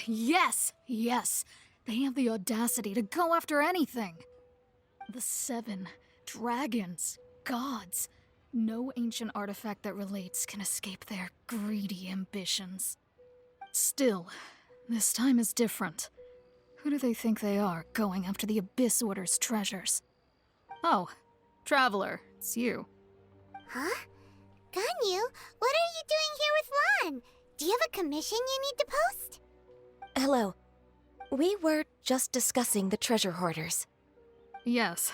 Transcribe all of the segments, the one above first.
Yes! Yes! They have the audacity to go after anything! The 7 dragons, gods. No ancient artifact that relates can escape their greedy ambitions. Still, this time is different. Who do they think they are, going after the Abyss Order's treasures? Oh, Traveler, it's you. Huh? Ganyu, what are you doing here with Lan? Do you have a commission you need to post? Hello. We were just discussing the treasure hoarders. Yes.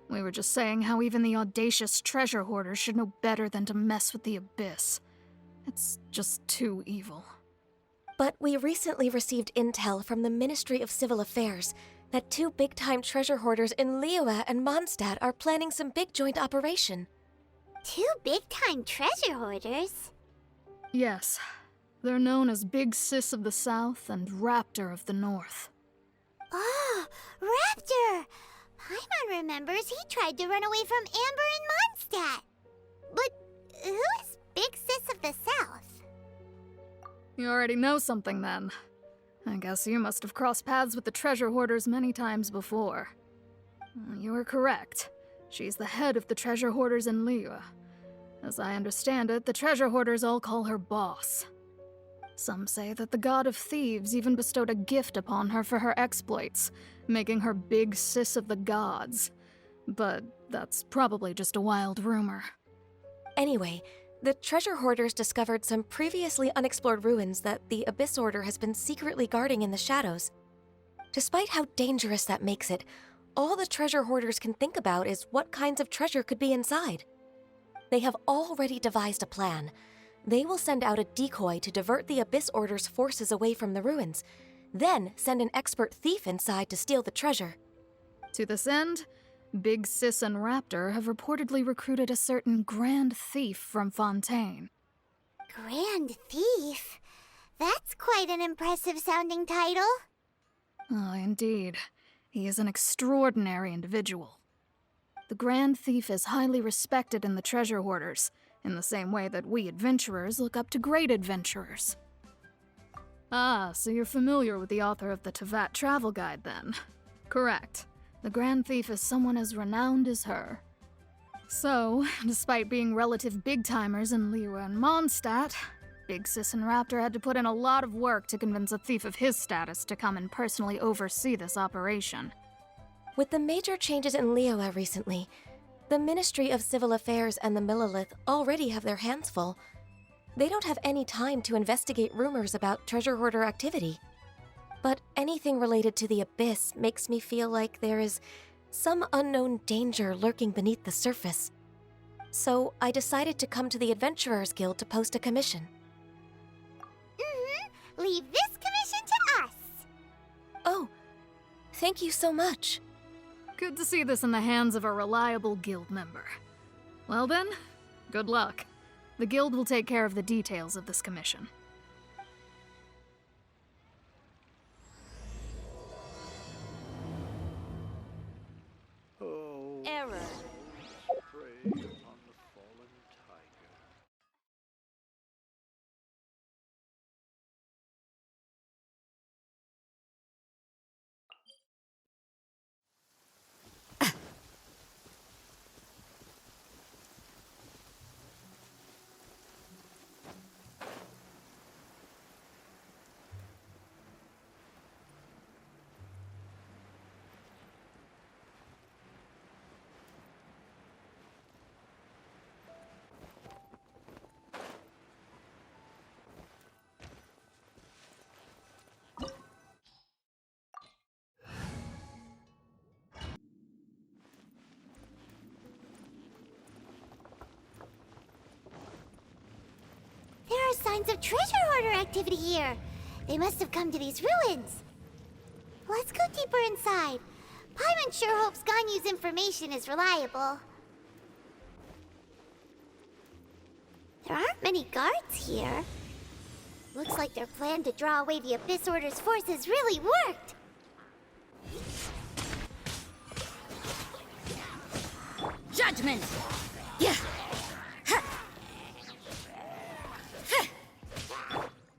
We were just saying how even the audacious treasure hoarders should know better than to mess with the Abyss. It's just too evil. But we recently received intel from the Ministry of Civil Affairs that 2 big-time treasure hoarders in Liyue and Mondstadt are planning some big joint operation. 2 big-time treasure hoarders? Yes. They're known as Big Sis of the South and Raptor of the North. Oh, Raptor! Paimon remembers he tried to run away from Amber in Mondstadt. But who is Big Sis of the South? You already know something then. I guess you must have crossed paths with the treasure hoarders many times before. You are correct. She's the head of the treasure hoarders in Liyue. As I understand it, the treasure hoarders all call her boss. Some say that the god of thieves even bestowed a gift upon her for her exploits, making her Big Sis of the gods. But that's probably just a wild rumor. Anyway, the treasure hoarders discovered some previously unexplored ruins that the Abyss Order has been secretly guarding in the shadows. Despite how dangerous that makes it, all the treasure hoarders can think about is what kinds of treasure could be inside. They have already devised a plan. They will send out a decoy to divert the Abyss Order's forces away from the ruins, then send an expert thief inside to steal the treasure. To this end, Big Sis and Raptor have reportedly recruited a certain Grand Thief from Fontaine. Grand Thief? That's quite an impressive sounding title. Oh, indeed. He is an extraordinary individual. The Grand Thief is highly respected in the treasure hoarders, in the same way that we adventurers look up to great adventurers. Ah, so you're familiar with the author of the Tevat Travel Guide, then? Correct. The Grand Thief is someone as renowned as her. So, despite being relative big-timers in Liyue and Mondstadt, Big Sis and Raptor had to put in a lot of work to convince a thief of his status to come and personally oversee this operation. With the major changes in Liyue recently, the Ministry of Civil Affairs and the Millelith already have their hands full. They don't have any time to investigate rumors about treasure hoarder activity. But anything related to the Abyss makes me feel like there is some unknown danger lurking beneath the surface. So I decided to come to the Adventurers Guild to post a commission. Leave this commission to us. Oh, thank you so much. Good to see this in the hands of a reliable guild member. Well then, good luck. The guild will take care of the details of this commission. Oh, Error. prey upon the fallen tiger. There are signs of treasure hoarder activity here. They must have come to these ruins. Let's go deeper inside. Paimon sure hopes Ganyu's information is reliable. There aren't many guards here. Looks like their plan to draw away the Abyss Order's forces really worked. Judgment! Yeah!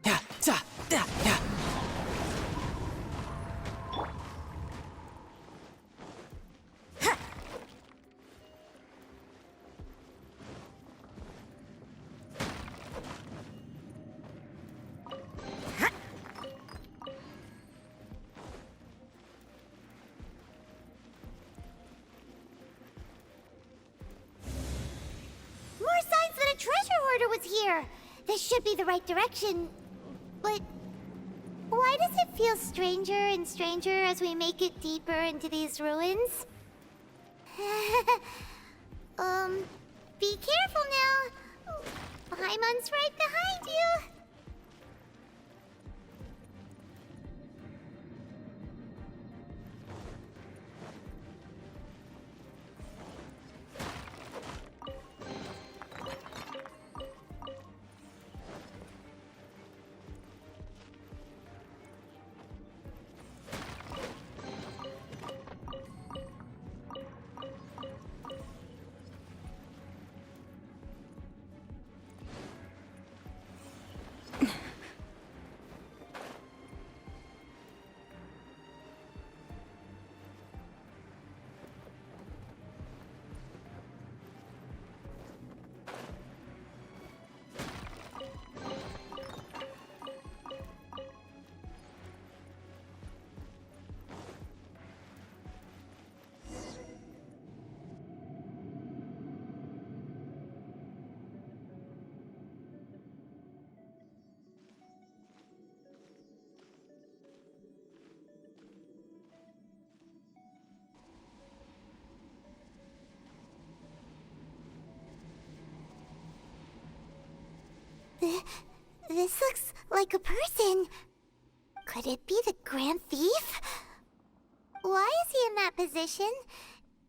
Yeah, yeah, yeah, yeah. here. This should be the right direction. But why does it feel stranger and stranger as we make it deeper into these ruins? Be careful now. Paimon's right behind you. This looks like a person. Could it be the Grand Thief? Why is he in that position?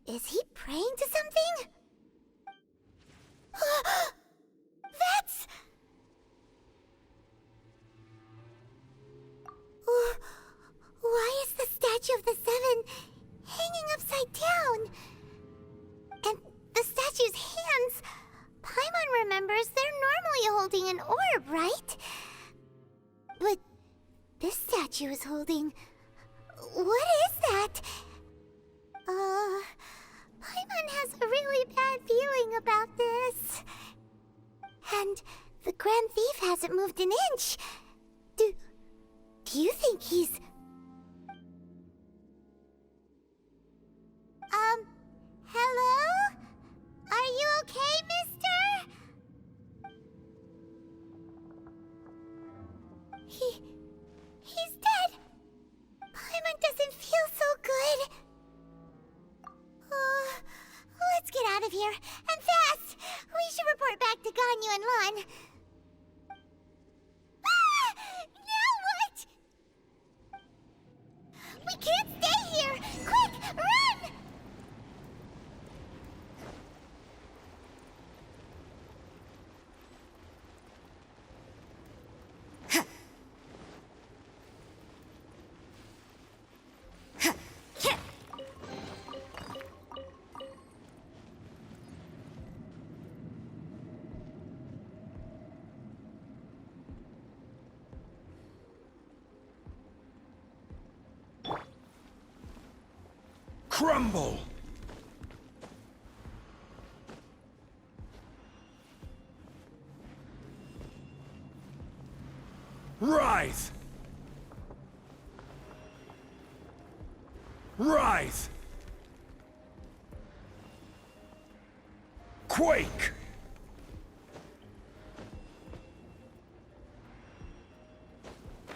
Is he praying to something? That's... Why is the statue of the Seven hanging upside down? And the statue's hands... Paimon remembers they're normally holding an orb, right? But this statue is holding... What is that? Paimon has a really bad feeling about this. And the Grand Thief hasn't moved an inch. Do you think he's... Hello? Are you okay, mister? He's dead. Paimon doesn't feel so good. Let's get out of here, and fast! We should report back to Ganyu and Lon. Ah! Now what? We can't stay here! Quick, run! Crumble! Rise! Rise! Quake!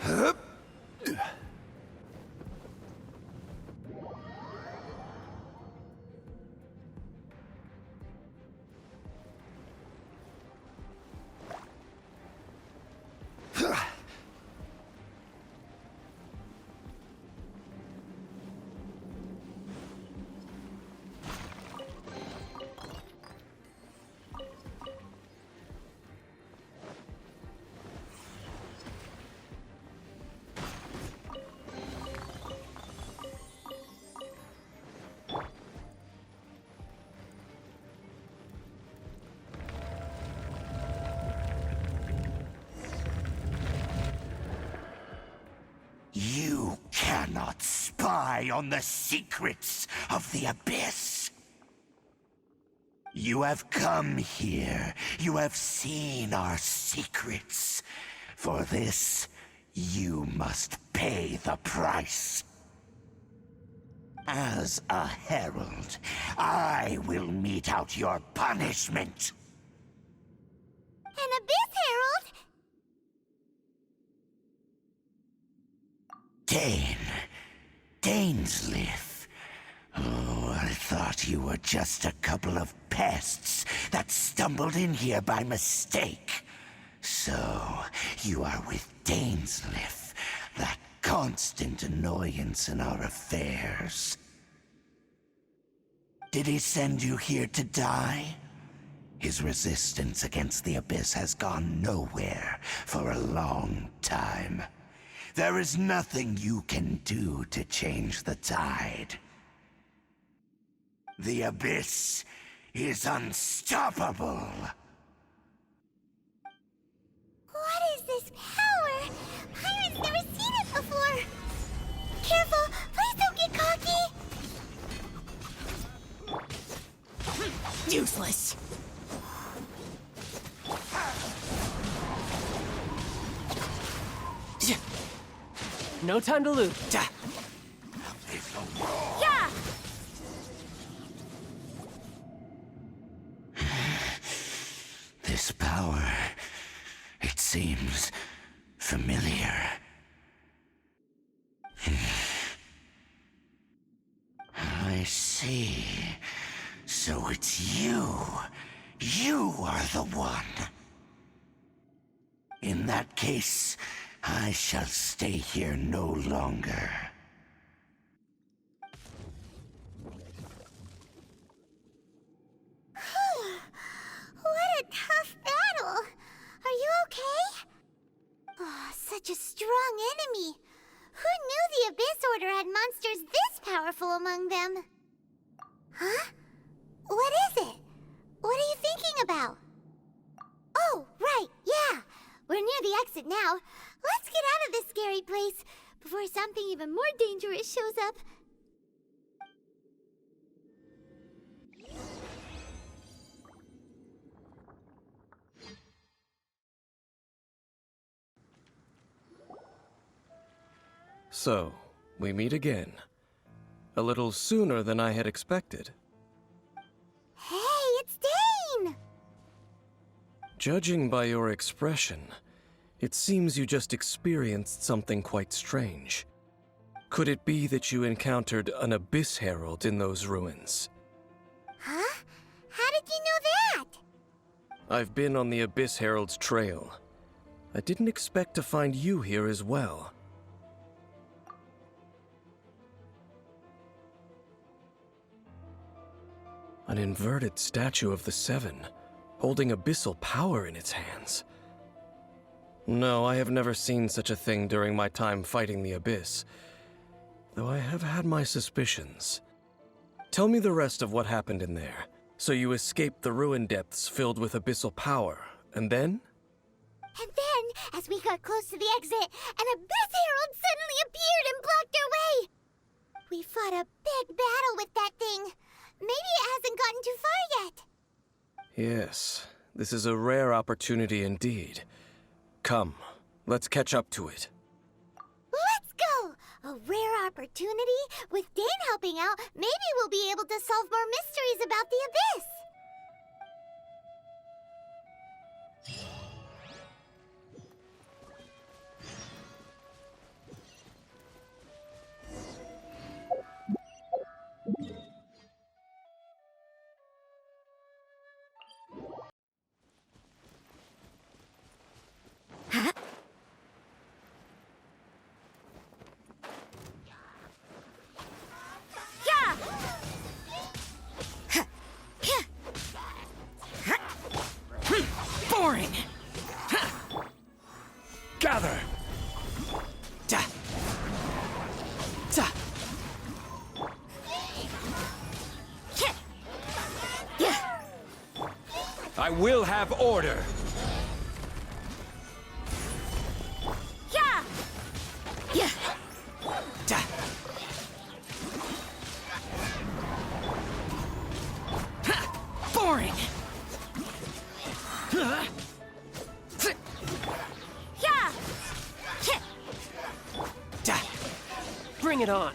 Hup! You cannot spy on the secrets of the Abyss. You have come here. You have seen our secrets. For this, you must pay the price. As a herald, I will mete out your punishment. An Abyss Dainsleif. Oh, I thought you were just a couple of pests that stumbled in here by mistake. So, you are with Dainsleif, that constant annoyance in our affairs. Did he send you here to die? His resistance against the Abyss has gone nowhere for a long time. There is nothing you can do to change the tide. The Abyss is unstoppable. What is this power? Pirates never seen it before. Careful, please don't get cocky. Useless. No time to lose. Yeah! This power, it seems familiar. I see. So it's you. You are the one. In that case, I shall stay here no longer. What a tough battle! Are you okay? Oh, such a strong enemy. Who knew the Abyss Order had monsters this powerful among them? Huh? What is it? What are you thinking about? Oh, right, yeah. We're near the exit now. Let's get out of this scary place before something even more dangerous shows up. So, we meet again. A little sooner than I had expected. Hey, it's Dane! Judging by your expression, it seems you just experienced something quite strange. Could it be that you encountered an Abyss Herald in those ruins? Huh? How did you know that? I've been on the Abyss Herald's trail. I didn't expect to find you here as well. An inverted statue of the Seven, holding abyssal power in its hands. No, I have never seen such a thing during my time fighting the Abyss, though I have had my suspicions. Tell me the rest of what happened in there. So you escaped the ruin depths filled with abyssal power, and then? And then, as we got close to the exit, an Abyss Herald suddenly appeared and blocked our way! We fought a big battle with that thing. Maybe it hasn't gotten too far yet. Yes, this is a rare opportunity indeed. Come, let's catch up to it. Let's go! A rare opportunity? With Dane helping out, maybe we'll be able to solve more mysteries about the Abyss. Boring. Gather! Da. Da. Yeah. I will have order! Yeah! Yeah. Da. Ha. Boring. Yeah! Da. Bring it on!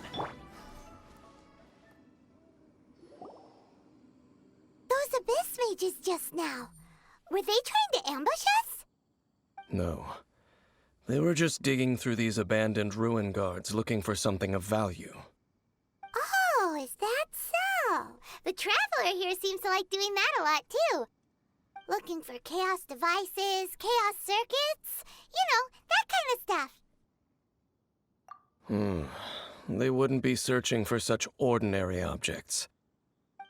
Those Abyss mages just now. Were they trying to ambush us? No. They were just digging through these abandoned ruin guards looking for something of value. Oh, is that so? The Traveler here seems to like doing that a lot, too. Looking for chaos devices, chaos circuits, that kind of stuff. They wouldn't be searching for such ordinary objects.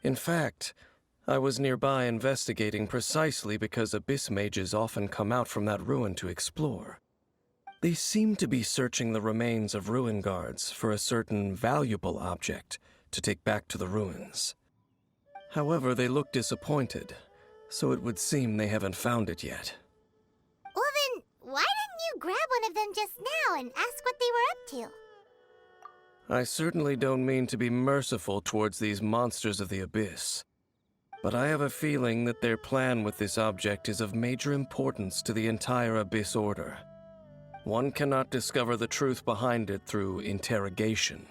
In fact, I was nearby investigating precisely because abyss mages often come out from that ruin to explore. They seem to be searching the remains of ruin guards for a certain valuable object to take back to the ruins. However, they look disappointed, so it would seem they haven't found it yet. Well then, why didn't you grab one of them just now and ask what they were up to? I certainly don't mean to be merciful towards these monsters of the abyss, but I have a feeling that their plan with this object is of major importance to the entire Abyss Order. One cannot discover the truth behind it through interrogation.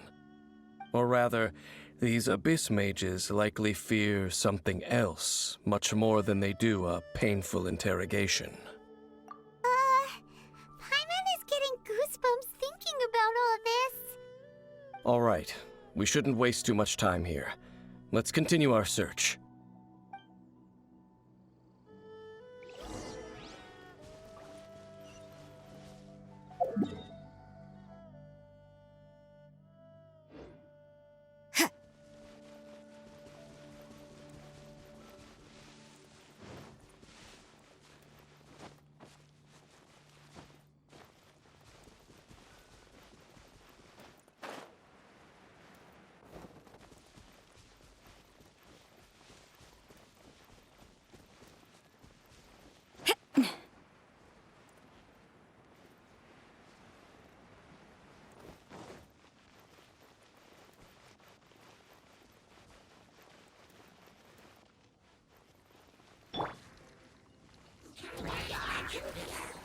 Or rather, these Abyss mages likely fear something else much more than they do a painful interrogation. Paimon is getting goosebumps thinking about all this. All right, we shouldn't waste too much time here. Let's continue our search.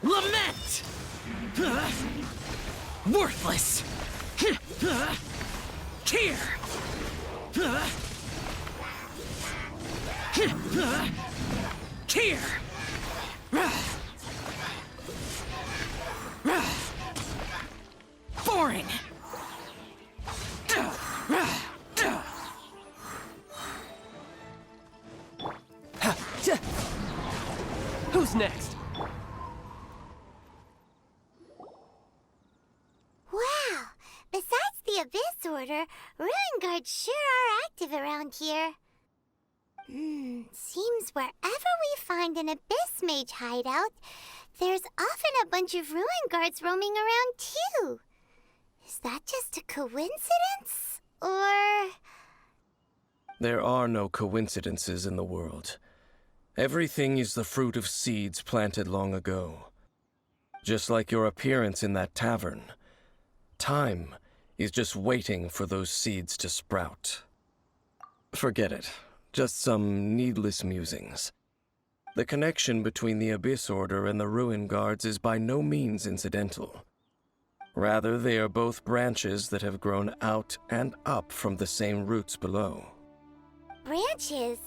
Lament! Worthless! Here! Here! Boring! Who's next? Wow! Besides the Abyss Order, Ruin Guards sure are active around here. Seems wherever we find an Abyss Mage hideout, there's often a bunch of Ruin Guards roaming around too. Is that just a coincidence? Or... There are no coincidences in the world. Everything is the fruit of seeds planted long ago. Just like your appearance in that tavern. Time is just waiting for those seeds to sprout. Forget it. Just some needless musings. The connection between the Abyss Order and the Ruin Guards is by no means incidental. Rather, they are both branches that have grown out and up from the same roots below. branches?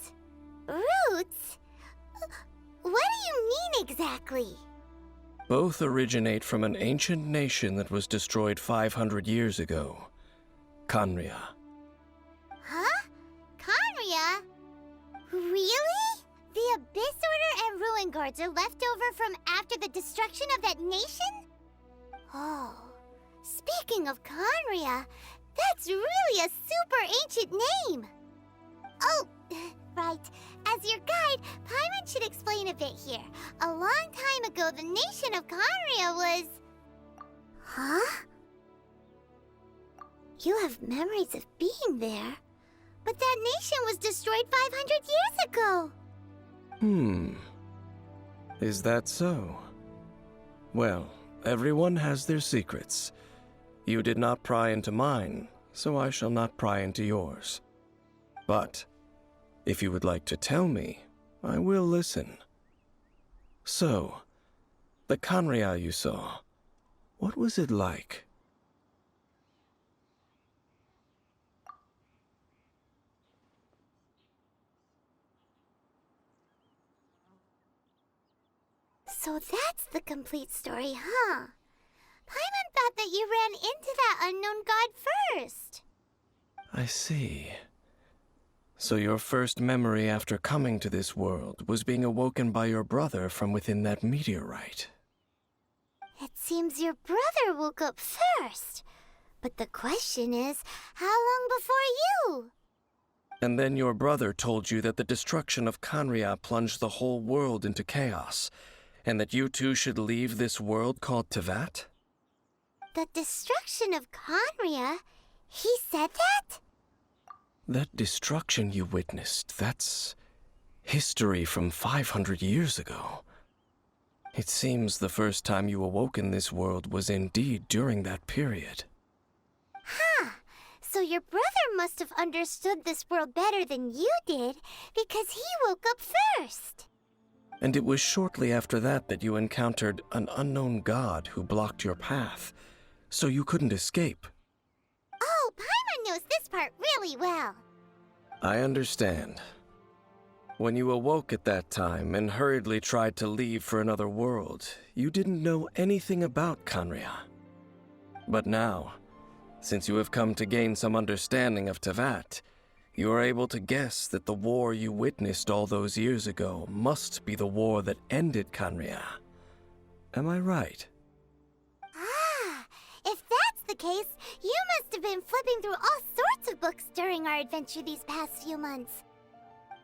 Roots? What do you mean exactly? Both originate from an ancient nation that was destroyed 500 years ago. Khaenri'ah. Huh? Khaenri'ah? Really? The Abyss Order and Ruin Guards are left over from after the destruction of that nation? Oh, speaking of Khaenri'ah, that's really a super ancient name! Oh, right. As your guide, Paimon should explain a bit here. A long time ago, the nation of Khaenri'ah was... Huh? You have memories of being there. But that nation was destroyed 500 years ago. Is that so? Well, everyone has their secrets. You did not pry into mine, so I shall not pry into yours. But, if you would like to tell me, I will listen. So, the Khaenri'ah you saw, what was it like? So that's the complete story, huh? Paimon thought that you ran into that unknown god first. I see. So your first memory after coming to this world was being awoken by your brother from within that meteorite. It seems your brother woke up first. But the question is, how long before you? And then your brother told you that the destruction of Kanria plunged the whole world into chaos, and that you two should leave this world called Tevat? The destruction of Conria? He said that? That destruction you witnessed, that's history from 500 years ago. It seems the first time you awoke in this world was indeed during that period. Huh. So your brother must have understood this world better than you did, because he woke up first. And it was shortly after that that you encountered an unknown god who blocked your path, so you couldn't escape. Oh, Paimon knows this part really well. I understand. When you awoke at that time and hurriedly tried to leave for another world, you didn't know anything about Kanria. But now, since you have come to gain some understanding of Tevat, you are able to guess that the war you witnessed all those years ago must be the war that ended Kanria. Am I right? Ah, if that's the case, you must have been flipping through all sorts of books during our adventure these past few months.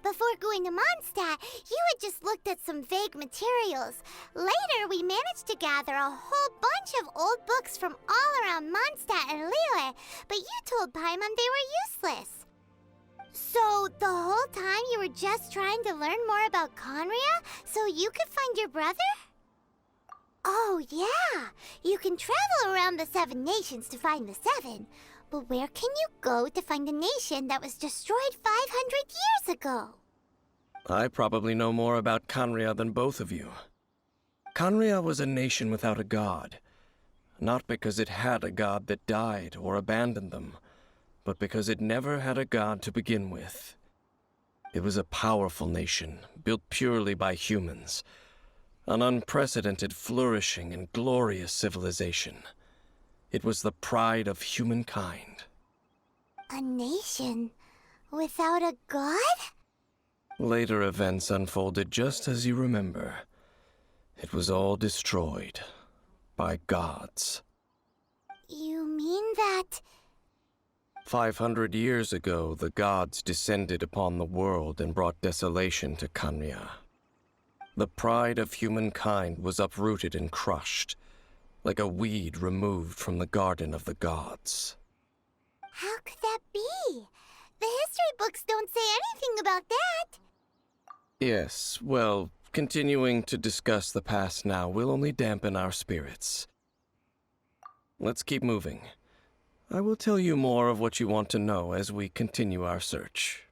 Before going to Mondstadt, you had just looked at some vague materials. Later, we managed to gather a whole bunch of old books from all around Mondstadt and Liyue, but you told Paimon they were useless. So, the whole time you were just trying to learn more about Conria so you could find your brother? Oh, yeah. You can travel around the 7 nations to find the 7. But where can you go to find a nation that was destroyed 500 years ago? I probably know more about Kanria than both of you. Kanria was a nation without a god, not because it had a god that died or abandoned them, but because it never had a god to begin with. It was a powerful nation, built purely by humans, an unprecedented, flourishing, and glorious civilization. It was the pride of humankind. A nation without a god? Later events unfolded just as you remember. It was all destroyed by gods. You mean that... 500 years ago, the gods descended upon the world and brought desolation to Kanria. The pride of humankind was uprooted and crushed, like a weed removed from the garden of the gods. How could that be? The history books don't say anything about that. Yes, well, continuing to discuss the past now will only dampen our spirits. Let's keep moving. I will tell you more of what you want to know as we continue our search.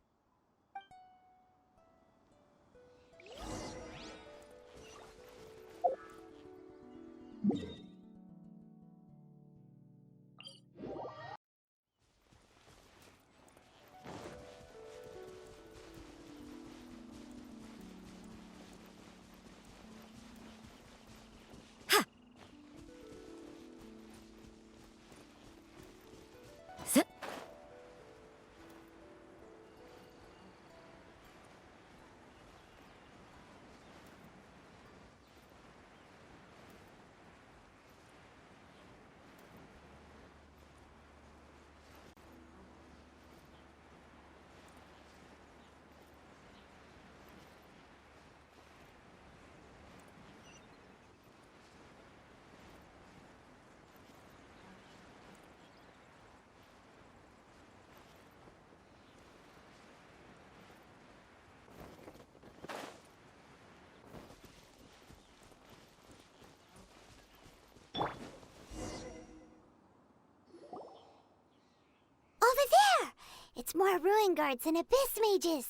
Over there! It's more ruin guards and abyss mages.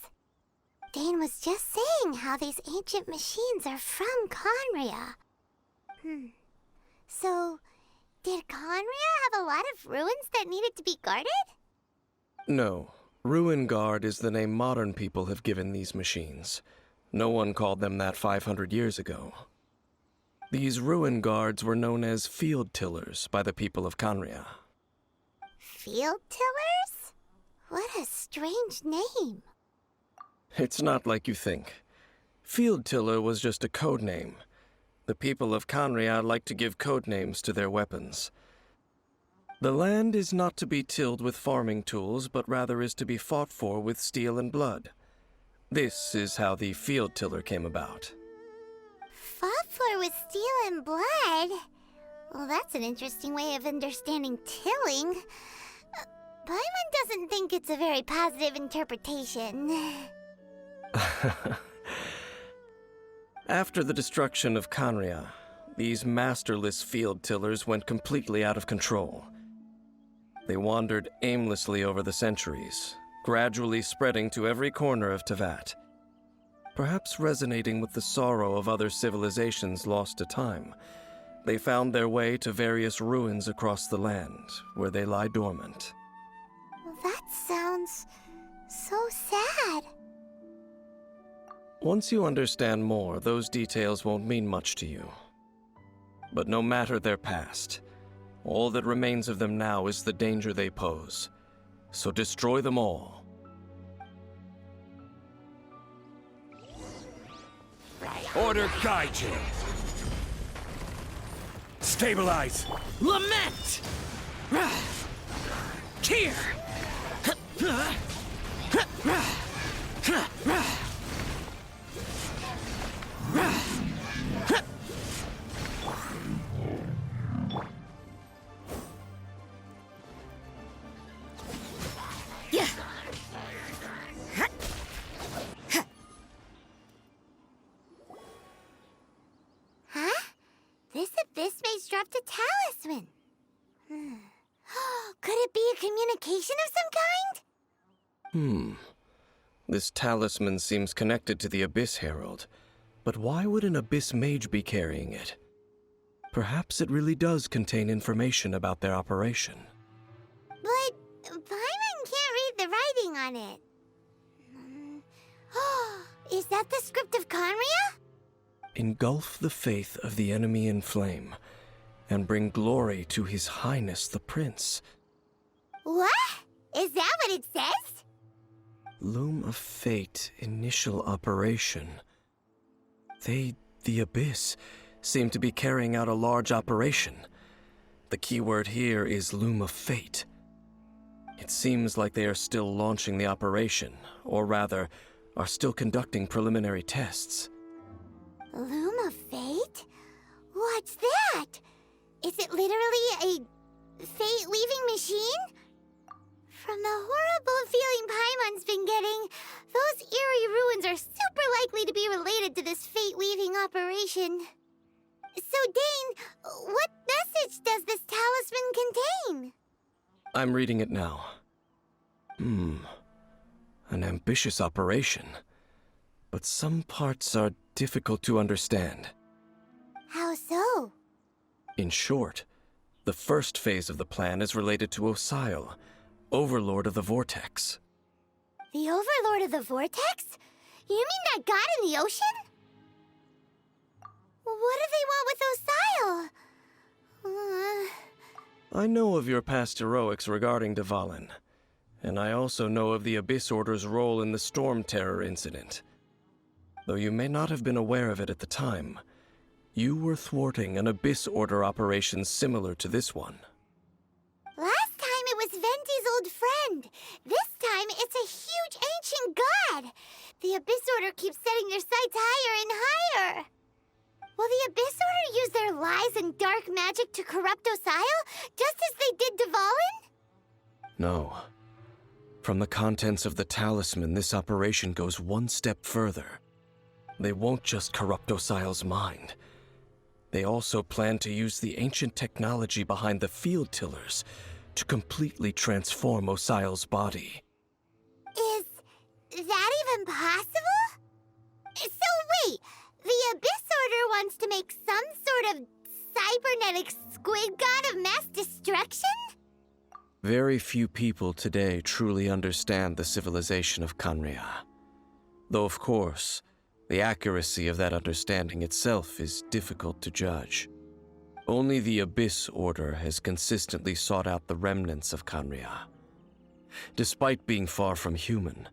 Dane was just saying how these ancient machines are from Conria. So, did Conria have a lot of ruins that needed to be guarded? No. Ruin Guard is the name modern people have given these machines. No one called them that 500 years ago. These ruin guards were known as field tillers by the people of Canria. Field tillers? What a strange name. It's not like you think. Field tiller was just a code name. The people of Canria like to give code names to their weapons. The land is not to be tilled with farming tools, but rather is to be fought for with steel and blood. This is how the field tiller came about. Fought for with steel and blood? Well, that's an interesting way of understanding tilling. Paimon doesn't think it's a very positive interpretation. After the destruction of Canria, these masterless field tillers went completely out of control. They wandered aimlessly over the centuries, gradually spreading to every corner of Tevat. Perhaps resonating with the sorrow of other civilizations lost to time, they found their way to various ruins across the land, where they lie dormant. Well, that sounds so sad. Once you understand more, those details won't mean much to you. But no matter their past, all that remains of them now is the danger they pose. So destroy them all. Order Gaijin. Stabilize. Lament! Cheer! Yeah. Huh? This abyss maze dropped a talisman. Could it be a communication of some kind? This talisman seems connected to the Abyss Herald. But why would an Abyss mage be carrying it? Perhaps it really does contain information about their operation. But Paimon can't read the writing on it. Is that the script of Conria? Engulf the faith of the enemy in flame, and bring glory to His Highness the Prince. What? Is that what it says? Loom of Fate, initial operation. They, the Abyss, seem to be carrying out a large operation. The keyword here is Loom of Fate. It seems like they are still launching the operation, or rather, are still conducting preliminary tests. Loom of Fate? What's that? Is it literally a fate-weaving machine? From the horrible feeling Paimon's been getting, those eerie ruins are super likely to be related to this fate-weaving operation. So, Dane, what message does this talisman contain? I'm reading it now. An ambitious operation. But some parts are difficult to understand. How so? In short, the first phase of the plan is related to Osile, Overlord of the Vortex. The Overlord of the Vortex? You mean that god in the ocean? What do they want with Osile? I know of your past heroics regarding Dvalin, and I also know of the Abyss Order's role in the Storm Terror incident. Though you may not have been aware of it at the time, you were thwarting an Abyss Order operation similar to this one. Last time it was Venti's old friend. This time it's a huge ancient god. The Abyss Order keeps setting their sights higher and higher. Will the Abyss Order use their lies and dark magic to corrupt Osile, just as they did Dvalin? No. From the contents of the talisman, this operation goes one step further. They won't just corrupt Osile's mind. They also plan to use the ancient technology behind the field tillers to completely transform Osile's body. Is that even possible? So wait, the Abyss Order wants to make some sort of cybernetic squid god of mass destruction? Very few people today truly understand the civilization of Canria. Though of course, The accuracy of that understanding itself is difficult to judge. Only the Abyss Order has consistently sought out the remnants of Khaenri'ah. Despite being far from human,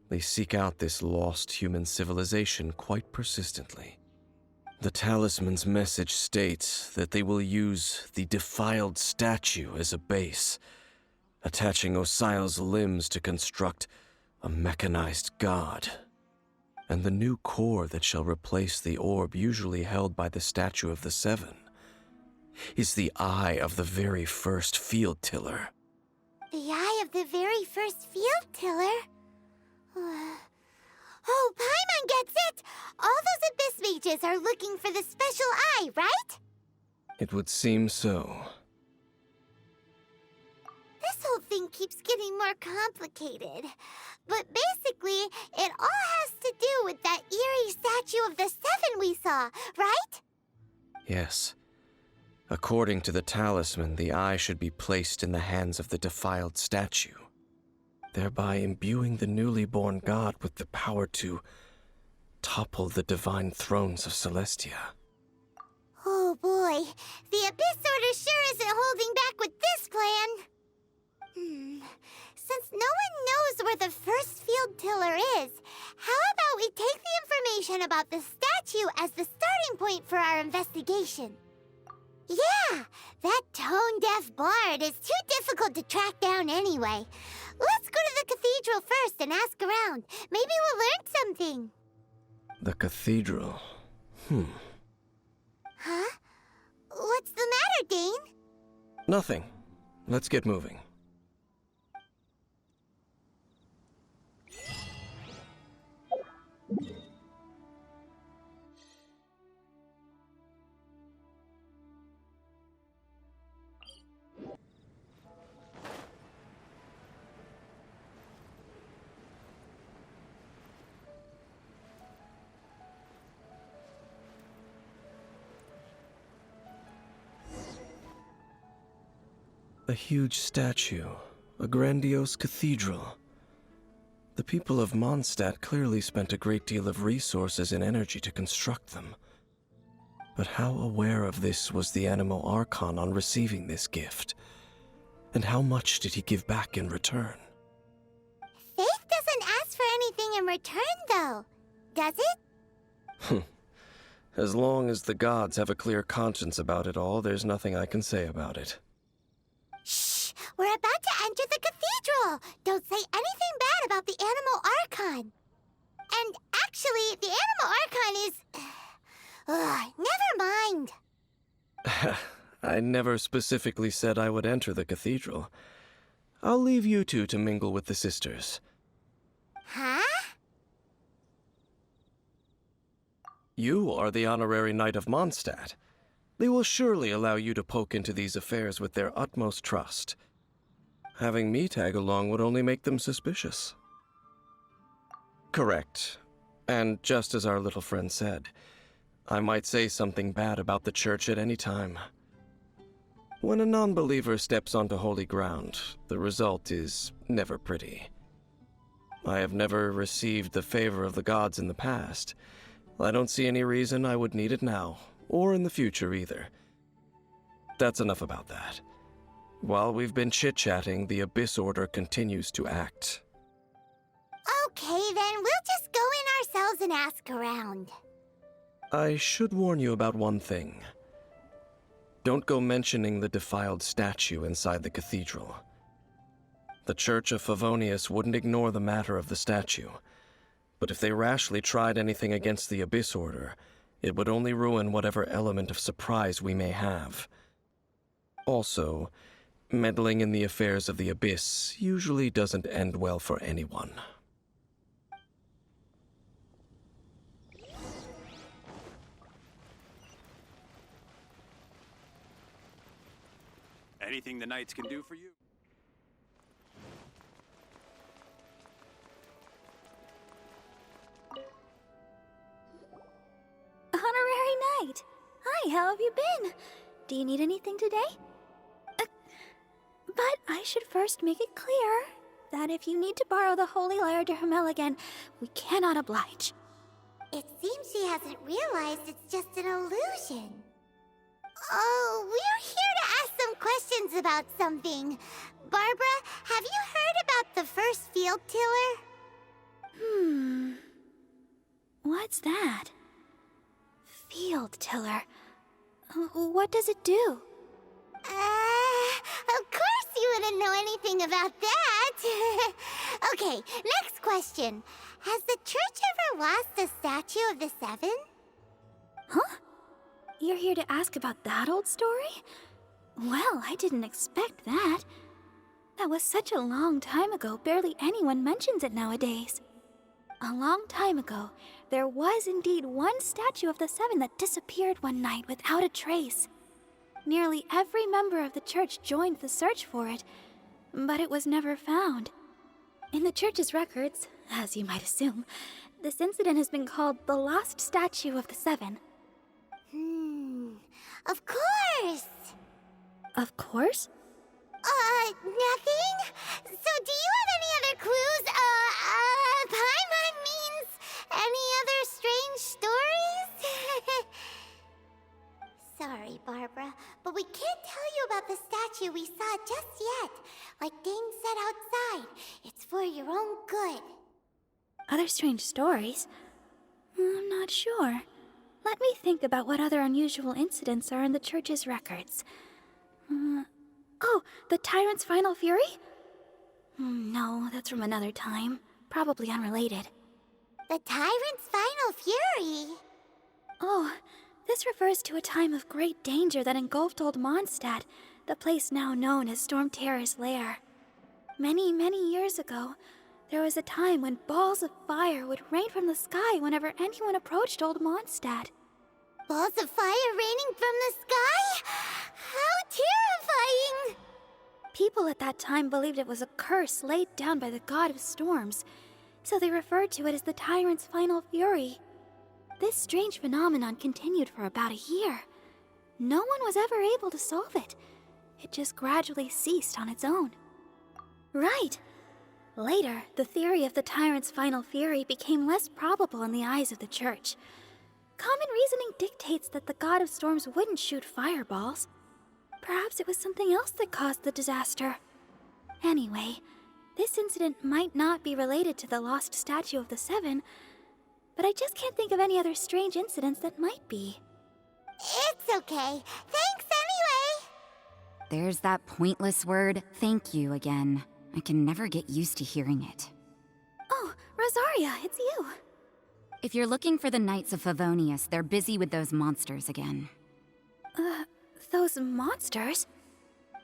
they seek out this lost human civilization quite persistently. The talisman's message states that they will use the defiled statue as a base, attaching Osial's limbs to construct a mechanized god. And the new core that shall replace the orb usually held by the Statue of the Seven is the eye of the very first field tiller. The eye of the very first field tiller? Oh, Paimon gets it! All those Abyss mages are looking for the special eye, right? It would seem so. This whole thing keeps getting more complicated. But basically, it all has to do with that eerie Statue of the Seven we saw, right? Yes. According to the talisman, the eye should be placed in the hands of the defiled statue, thereby imbuing the newly born god with the power to topple the divine thrones of Celestia. Oh boy, the Abyss Order sure isn't holding back with this plan. Since no one knows where the first field tiller is, how about we take the information about the statue as the starting point for our investigation? Yeah, that tone-deaf bard is too difficult to track down anyway. Let's go to the cathedral first and ask around. Maybe we'll learn something. The cathedral. Huh? What's the matter, Dane? Nothing. Let's get moving. A huge statue, a grandiose cathedral. The people of Mondstadt clearly spent a great deal of resources and energy to construct them. But how aware of this was the Animo Archon on receiving this gift? And how much did he give back in return? Faith doesn't ask for anything in return, though. Does it? As long as the gods have a clear conscience about it all, there's nothing I can say about it. Shh! We're about to enter the cathedral! Don't say anything bad about the Animo Archon! And actually, the Animo Archon is... never mind! I never specifically said I would enter the cathedral. I'll leave you two to mingle with the sisters. Huh? You are the honorary knight of Mondstadt. They will surely allow you to poke into these affairs with their utmost trust. Having me tag along would only make them suspicious. Correct. And just as our little friend said, I might say something bad about the church at any time. When a non-believer steps onto holy ground, the result is never pretty. I have never received the favor of the gods in the past. I don't see any reason I would need it now, or in the future either. That's enough about that. While we've been chit-chatting, the Abyss Order continues to act. Okay, then we'll just go in ourselves and ask around. I should warn you about one thing. Don't go mentioning the defiled statue inside the cathedral. The Church of Favonius wouldn't ignore the matter of the statue, but if they rashly tried anything against the Abyss Order, it would only ruin whatever element of surprise we may have. Also, meddling in the affairs of the Abyss usually doesn't end well for anyone. Anything the Knights can do for you? Honorary Knight! Hi, how have you been? Do you need anything today? But I should first make it clear that if you need to borrow the Holy Lyre de Hermel again, we cannot oblige. it seems she hasn't realized it's just an illusion. Oh, we're here to ask some questions about something. Barbara, have you heard about the first field tiller? What's that? Field tiller. What does it do? Of course you wouldn't know anything about that. Okay, next question. Has the church ever lost a statue of the Seven? Huh? You're here to ask about that old story? Well, I didn't expect that. That was such a long time ago, barely anyone mentions it nowadays. A long time ago, there was indeed one statue of the Seven that disappeared one night without a trace. Nearly every member of the church joined the search for it, but it was never found. In the church's records, as you might assume, this incident has been called the Lost Statue of the Seven. Of course! Of course? Nothing? So do you have any other clues? Paimon means any other strange stories? Sorry, Barbara, but we can't tell you about the statue we saw just yet. Like Dane said outside, it's for your own good. Other strange stories? I'm not sure. Let me think about what other unusual incidents are in the church's records. Oh, the Tyrant's Final Fury? No, that's from another time. Probably unrelated. The Tyrant's Final Fury? Oh, this refers to a time of great danger that engulfed Old Mondstadt, the place now known as Storm Terror's lair. Many, many years ago, there was a time when balls of fire would rain from the sky whenever anyone approached Old Mondstadt. Balls of fire raining from the sky? How terrifying! People at that time believed it was a curse laid down by the god of storms, so they referred to it as the Tyrant's Final Fury. This strange phenomenon continued for about a year. No one was ever able to solve it. It just gradually ceased on its own. Right. Later, the theory of the Tyrant's Final Fury became less probable in the eyes of the church. Common reasoning dictates that the god of storms wouldn't shoot fireballs. Perhaps it was something else that caused the disaster. Anyway, this incident might not be related to the lost statue of the Seven, but I just can't think of any other strange incidents that might be. It's okay. Thanks anyway! There's that pointless word, thank you, again. I can never get used to hearing it. Oh, Rosaria, it's you. If you're looking for the Knights of Favonius, they're busy with those monsters again. Those monsters?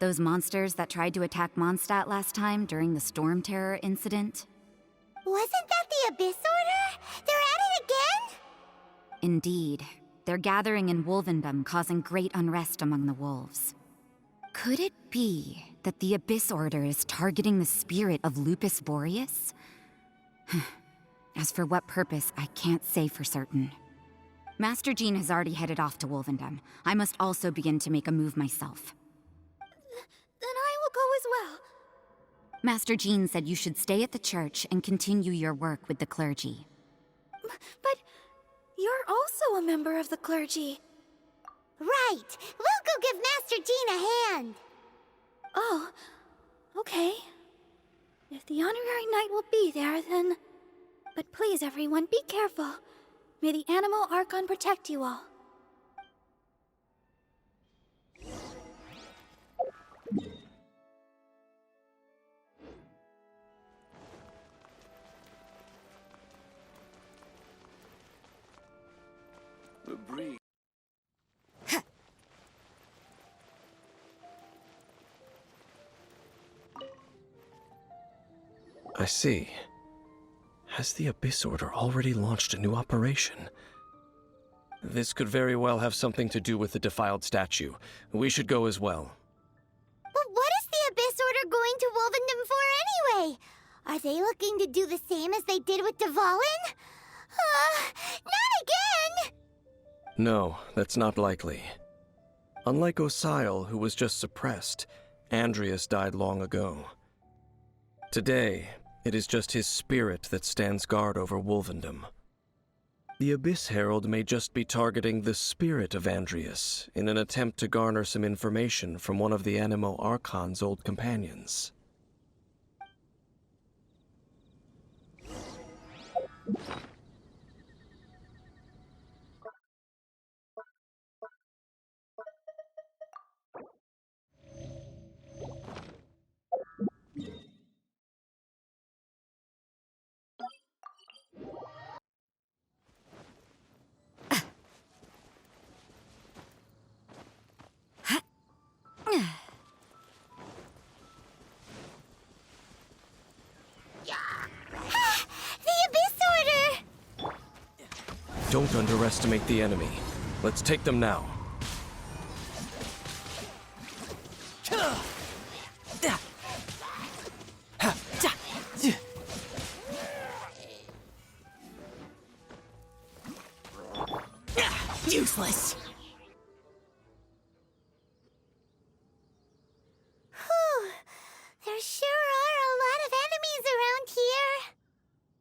Those monsters that tried to attack Mondstadt last time during the Storm Terror incident? Wasn't that the Abyss Order? They're at it again? Indeed. They're gathering in Wolvendom, causing great unrest among the wolves. Could it be that the Abyss Order is targeting the spirit of Lupus Boreas? As for what purpose, I can't say for certain. Master Jean has already headed off to Wolvendom. I must also begin to make a move myself. Then I will go as well. Master Jean said you should stay at the church and continue your work with the clergy. But you're also a member of the clergy. Right! We'll go give Master Jean a hand! Oh, okay. If the honorary knight will be there, then... But please, everyone, be careful. May the Animal Archon protect you all. The breeze. I see. Has the Abyss Order already launched a new operation? This could very well have something to do with the defiled statue. We should go as well. But what is the Abyss Order going to Wolvendom for anyway? Are they looking to do the same as they did with Dvalin? Not again! No, that's not likely. Unlike Osile, who was just suppressed, Andreas died long ago. Today, it is just his spirit that stands guard over Wolvendom. The Abyss Herald may just be targeting the spirit of Andreas in an attempt to garner some information from one of the Animo Archon's old companions. The Abyss Order! Don't underestimate the enemy. Let's take them now. Useless. Whew. There sure are a lot of enemies around here.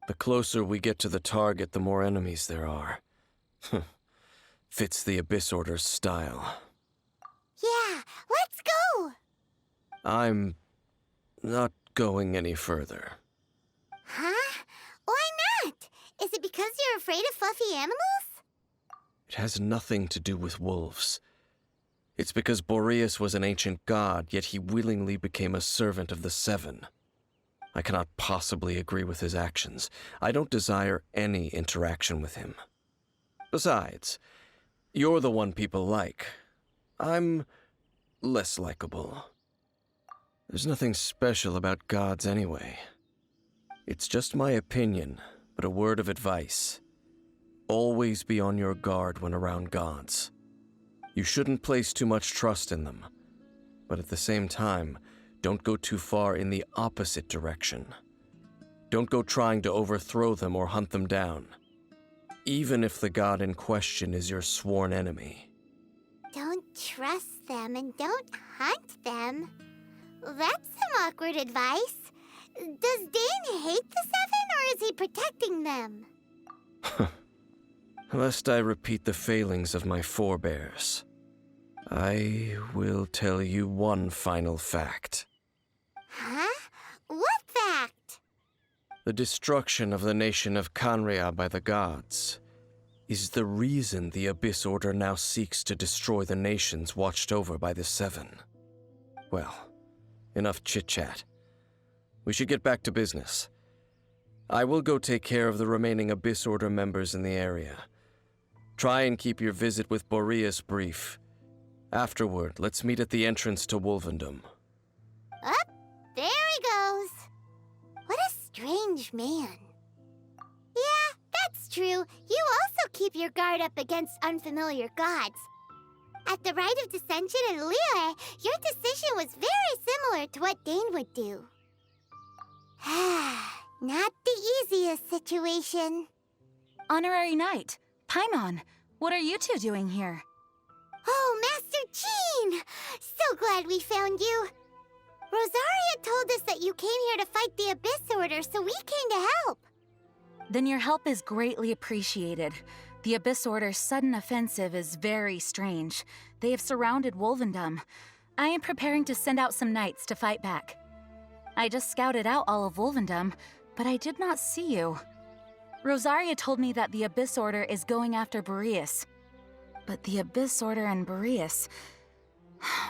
The closer we get to the target, the more enemies there are. Fits the Abyss Order's style. Yeah, let's go! I'm not going any further. Huh? Why not? Is it because you're afraid of fluffy animals? It has nothing to do with wolves. It's because Boreas was an ancient god, yet he willingly became a servant of the Seven. I cannot possibly agree with his actions. I don't desire any interaction with him. Besides, you're the one people like. I'm less likable. There's nothing special about gods anyway. It's just my opinion, but a word of advice. Always be on your guard when around gods. You shouldn't place too much trust in them, but at the same time, don't go too far in the opposite direction. Don't go trying to overthrow them or hunt them down, even if the god in question is your sworn enemy. Don't trust them and don't hunt them. That's some awkward advice. Does Dane hate the Seven, or is he protecting them? Lest I repeat the failings of my forebears, I will tell you one final fact. Huh? What fact? The destruction of the nation of Canria by the gods is the reason the Abyss Order now seeks to destroy the nations watched over by the Seven. Well, enough chit-chat. We should get back to business. I will go take care of the remaining Abyss Order members in the area. Try and keep your visit with Boreas brief. Afterward, let's meet at the entrance to Wolvendom. Up, there he goes. What a strange man. Yeah, that's true. You also keep your guard up against unfamiliar gods. At the Rite of Dissension in Liyue, your decision was very similar to what Dane would do. Not the easiest situation. Honorary Knight, Paimon, what are you two doing here? Oh, Master Jean! So glad we found you. Rosaria told us that you came here to fight the Abyss Order, so we came to help. Then your help is greatly appreciated. The Abyss Order's sudden offensive is very strange. They have surrounded Wolvendom. I am preparing to send out some knights to fight back. I just scouted out all of Wolvendom, but I did not see you. Rosaria told me that the Abyss Order is going after Boreas. But the Abyss Order and Boreas...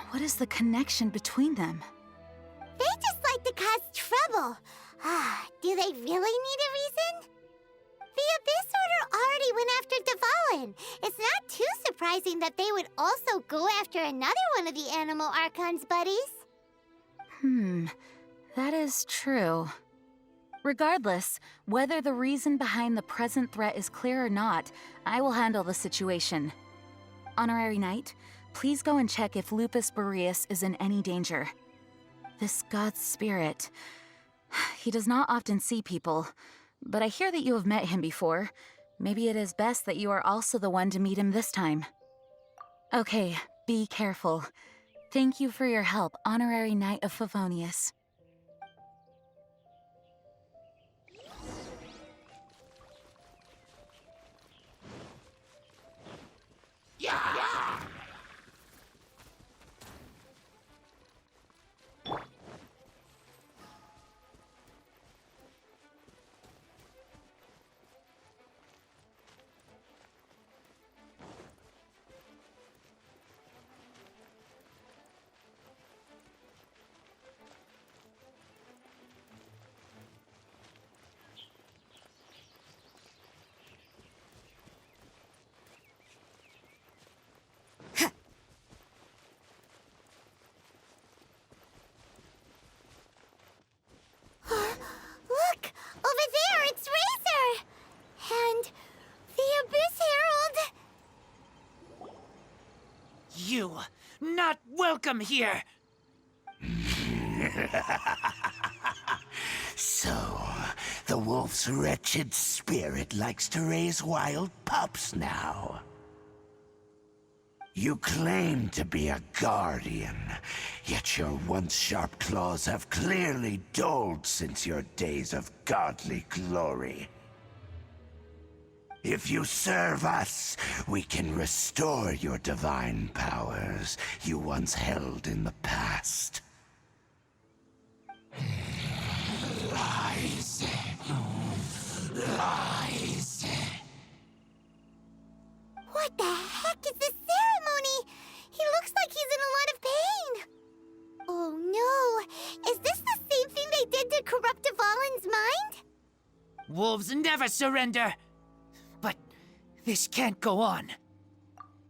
what is the connection between them? They just like to cause trouble. Do they really need a reason? The Abyss Order already went after Devalin. It's not too surprising that they would also go after another one of the Animal Archon's buddies. That is true. Regardless, whether the reason behind the present threat is clear or not, I will handle the situation. Honorary Knight, please go and check if Lupus Boreas is in any danger. This god's spirit... he does not often see people, but I hear that you have met him before. Maybe it is best that you are also the one to meet him this time. Okay, be careful. Thank you for your help, Honorary Knight of Favonius. you! Not welcome here! So, the wolf's wretched spirit likes to raise wild pups now. You claim to be a guardian, yet your once sharp claws have clearly dulled since your days of godly glory. If you serve us, we can restore your divine powers you once held in the past. Lies. Lies. What the heck is this ceremony? He looks like he's in a lot of pain. Oh no, is this the same thing they did to corrupt Dvalin's mind? Wolves never surrender! But this can't go on.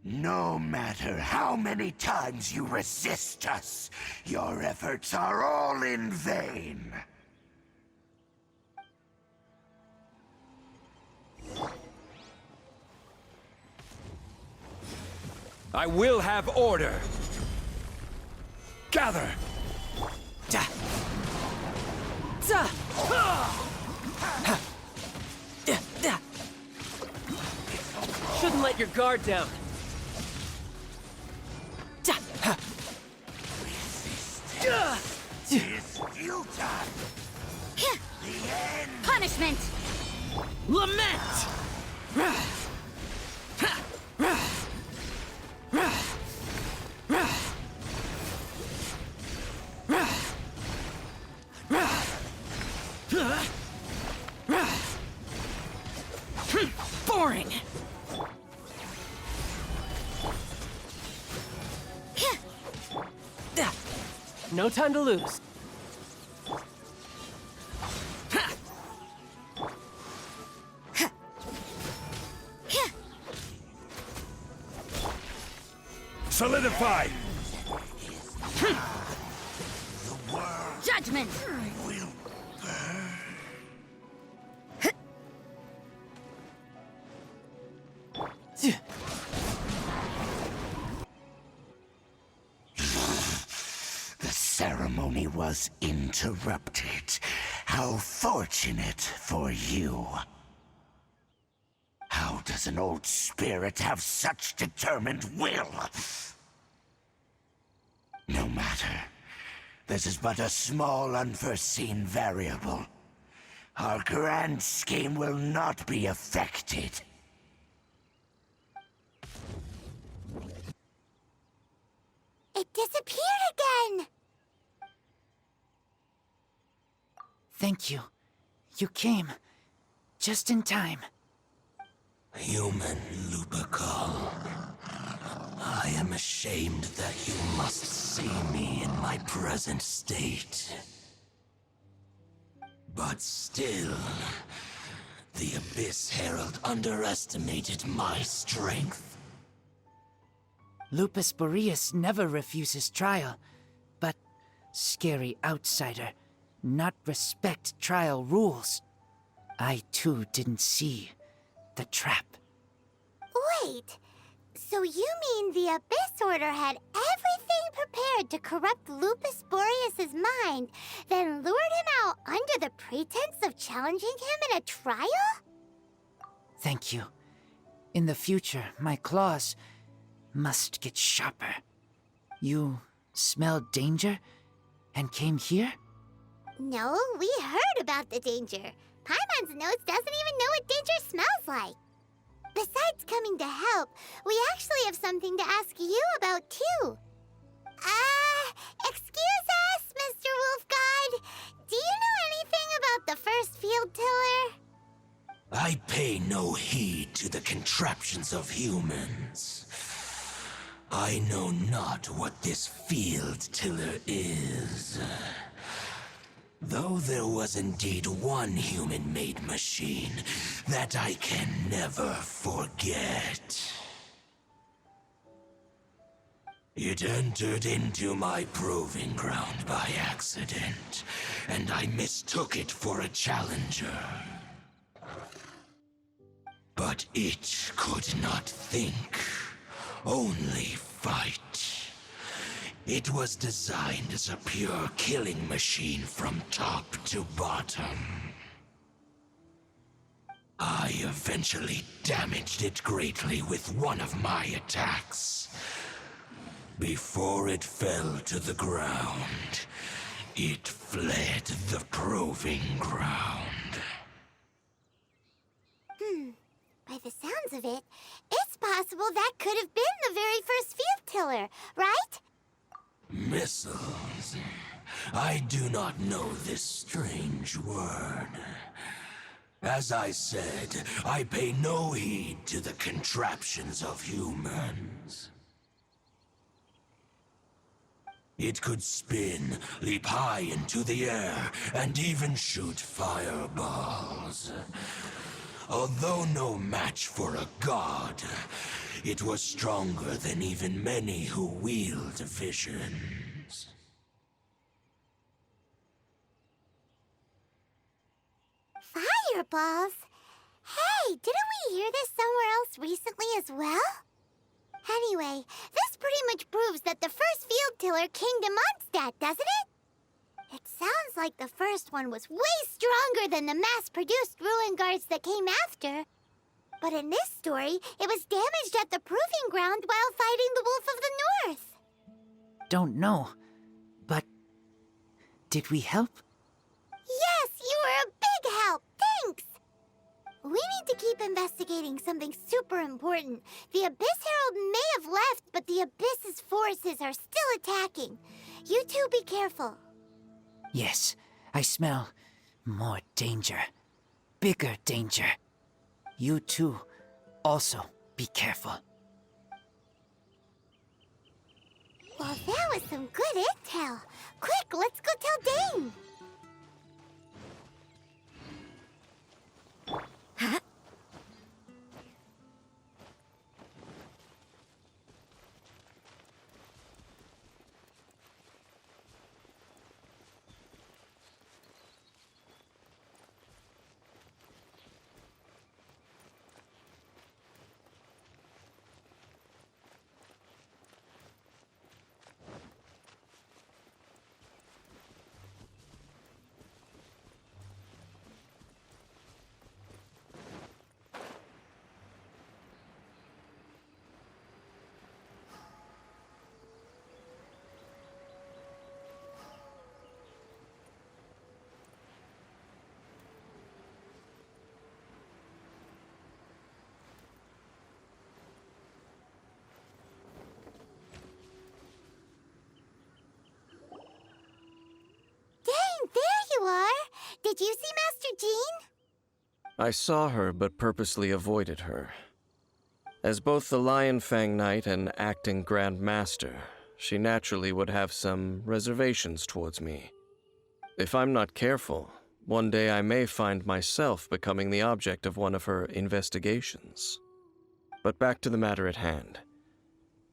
No matter how many times you resist us, your efforts are all in vain. I will have order! Gather! Da. Da. Ha. Da. Da. Shouldn't let your guard down. Da. Ha. Is futile. The end. Punishment! Lament! Boring! No time to lose. Solidify! Judgment! Will burn. The ceremony was interrupted. How fortunate for you. How does an old spirit have such determined will? No matter. This is but a small, unforeseen variable. Our grand scheme will not be affected. It disappeared again! Thank you. You came. Just in time. Human Lupercal, I am ashamed that you must see me in my present state. But still, the Abyss Herald underestimated my strength. Lupus Boreas never refuses trial, but scary outsider, not respect trial rules. I too didn't see the trap. Wait, so you mean the Abyss Order had everything prepared to corrupt Lupus Boreas' mind, then lured him out under the pretense of challenging him in a trial? Thank you. In the future, my claws must get sharper. You smelled danger and came here? No, we heard about the danger. Paimon's notes doesn't even know what danger smells like. Besides coming to help, we actually have something to ask you about, too. Excuse us, Mr. Wolf God. Do you know anything about the first field tiller? I pay no heed to the contraptions of humans. I know not what this field tiller is. Though there was indeed one human-made machine that I can never forget. It entered into my proving ground by accident, and I mistook it for a challenger. But it could not think, only fight. It was designed as a pure killing machine from top to bottom. I eventually damaged it greatly with one of my attacks. Before it fell to the ground, it fled the proving ground. By the sounds of it, it's possible that could have been the very first field tiller, right? Missiles. I do not know this strange word. As I said, I pay no heed to the contraptions of humans. It could spin, leap high into the air, and even shoot fireballs. Although no match for a god, it was stronger than even many who wield visions. Fireballs? Hey, didn't we hear this somewhere else recently as well? Anyway, this pretty much proves that the first field tiller came to Mondstadt, doesn't it? It sounds like the first one was way stronger than the mass-produced ruin guards that came after. But in this story, it was damaged at the proving ground while fighting the Wolf of the North. Don't know, but did we help? Yes, you were a big help. Thanks. We need to keep investigating something super important. The Abyss Herald may have left, but the Abyss's forces are still attacking. You two be careful. Yes, I smell more danger. Bigger danger. You too, also be careful. Well, that was some good intel. Quick, let's go tell Dane. Huh? Dane, there you are. Did you see Master Jean? I saw her, but purposely avoided her. As both the Lion Fang Knight and acting Grand Master, she naturally would have some reservations towards me. If I'm not careful, one day I may find myself becoming the object of one of her investigations. But back to the matter at hand.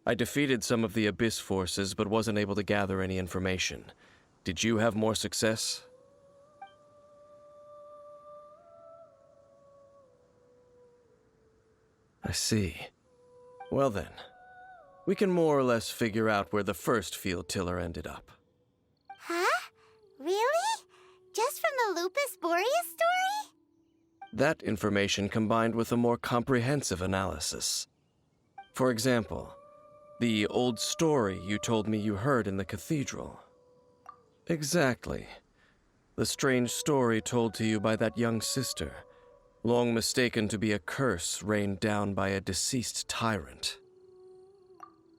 I defeated some of the Abyss forces, but wasn't able to gather any information. Did you have more success? I see. Well then, we can more or less figure out where the first field tiller ended up. Huh? Really? Just from the Lupus Boreas story? That information combined with a more comprehensive analysis. For example, the old story you told me you heard in the cathedral. Exactly. The strange story told to you by that young sister, long mistaken to be a curse rained down by a deceased tyrant.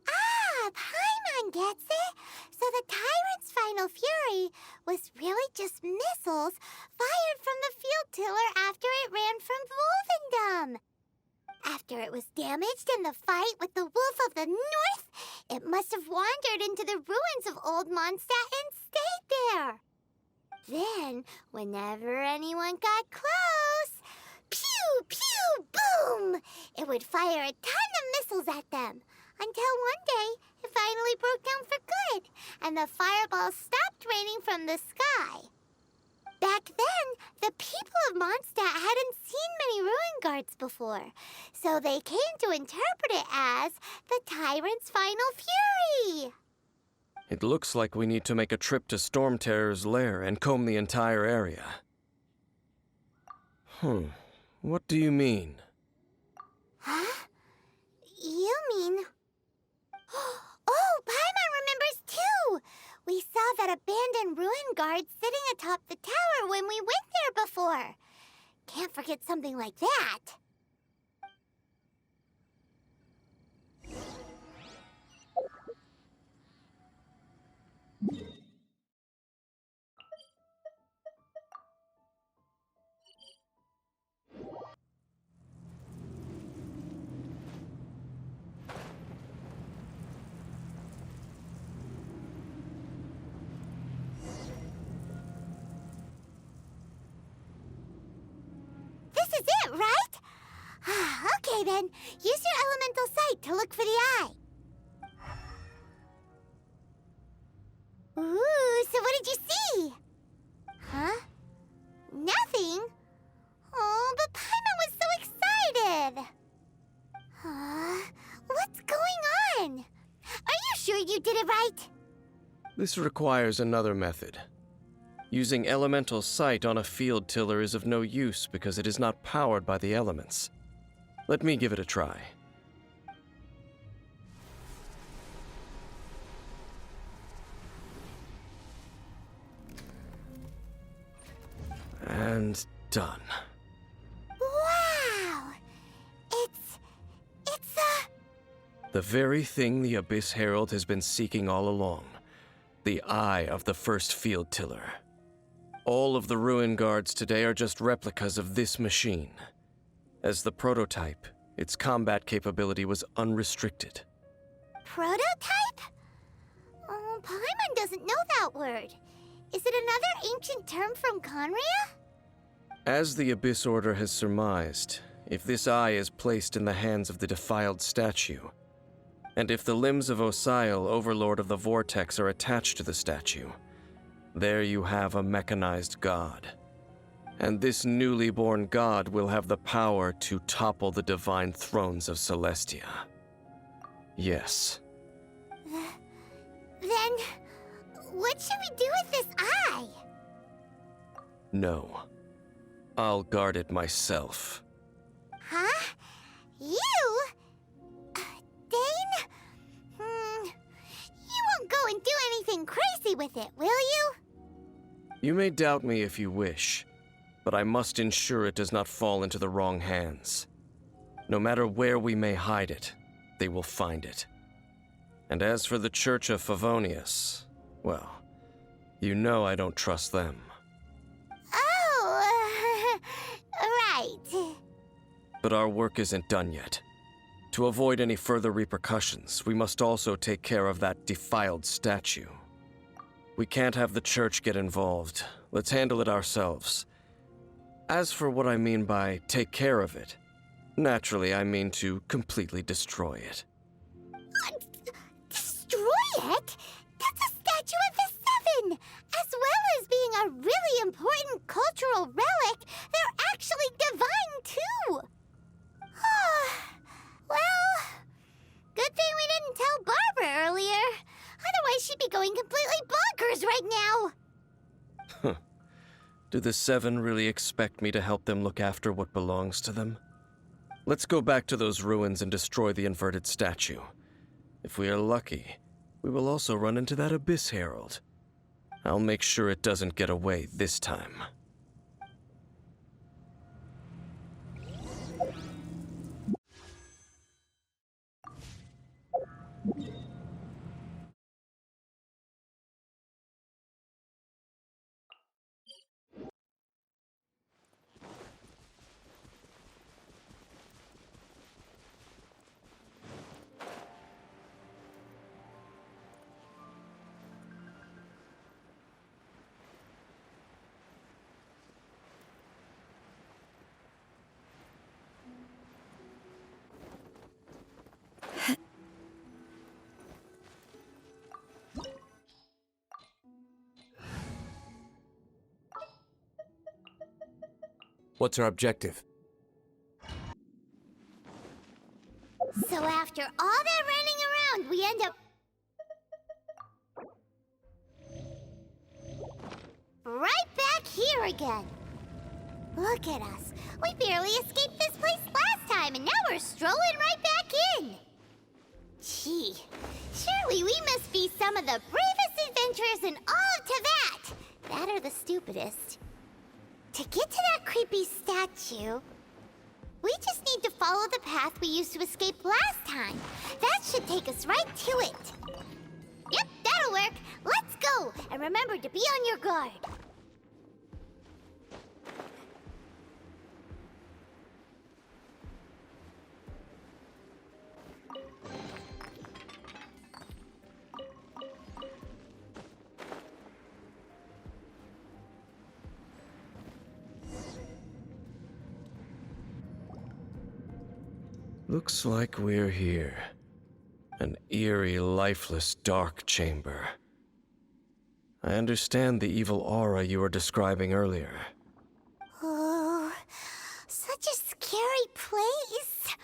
Ah, Paimon gets it. So the tyrant's final fury was really just missiles fired from the field tiller after it ran from Wolvendom. After it was damaged in the fight with the Wolf of the North, it must have wandered into the ruins of Old Mondstadt and stayed there. Then, whenever anyone got close, pew, pew, boom! It would fire a ton of missiles at them, until one day it finally broke down for good, and the fireballs stopped raining from the sky. Back then, the people of Mondstadt hadn't seen many ruin guards before, so they came to interpret it as the tyrant's final fury. It looks like we need to make a trip to Storm Terror's lair and comb the entire area. What do you mean? Huh? You mean... Oh, Paimon remembers too! We saw that abandoned ruin guard sitting atop the tower when we went there before. Can't forget something like that. This is it, right? Okay then, use your elemental sight to look for the eye. Ooh, so what did you see? Huh? Nothing? Oh, but Paimon was so excited! What's going on? Are you sure you did it right? This requires another method. Using elemental sight on a field tiller is of no use because it is not powered by the elements. Let me give it a try. And done. Wow! It's The very thing the Abyss Herald has been seeking all along. The eye of the first field tiller. All of the ruin guards today are just replicas of this machine. As the prototype, its combat capability was unrestricted. prototype? Oh, Paimon doesn't know that word. Is it another ancient term from Conria? As the Abyss Order has surmised, if this eye is placed in the hands of the defiled statue, and if the limbs of Osial, Overlord of the Vortex, are attached to the statue, there you have a mechanized god. And this newly born god will have the power to topple the divine thrones of Celestia. Yes. Then, what should we do with this eye? No. I'll guard it myself. Huh? You? Dane? You won't go and do anything crazy with it, will you? You may doubt me if you wish, but I must ensure it does not fall into the wrong hands. No matter where we may hide it, they will find it. And as for the Church of Favonius, well, you know I don't trust them. Oh, right. But our work isn't done yet. To avoid any further repercussions, we must also take care of that defiled statue. We can't have the church get involved. Let's handle it ourselves. As for what I mean by take care of it, naturally I mean to completely destroy it. Destroy it? That's a statue of the Seven! As well as being a really important cultural relic, they're actually divine too! Well, good thing we didn't tell Barbara earlier. Otherwise she'd be going completely bonkers right now! Do the Seven really expect me to help them look after what belongs to them? Let's go back to those ruins and destroy the inverted statue. If we are lucky, we will also run into that Abyss Herald. I'll make sure it doesn't get away this time. What's our objective? So after all that running around, we end up... right back here again. Look at us. We barely escaped this place last time, and now we're strolling right back in. Gee, surely we must be some of the bravest adventurers in all of Teyvat. That or the stupidest. To get to that creepy statue, we just need to follow the path we used to escape last time. That should take us right to it. Yep, that'll work. Let's go, and remember to be on your guard. Looks like we're here. An eerie, lifeless, dark chamber. I understand the evil aura you were describing earlier. Oh, such a scary place.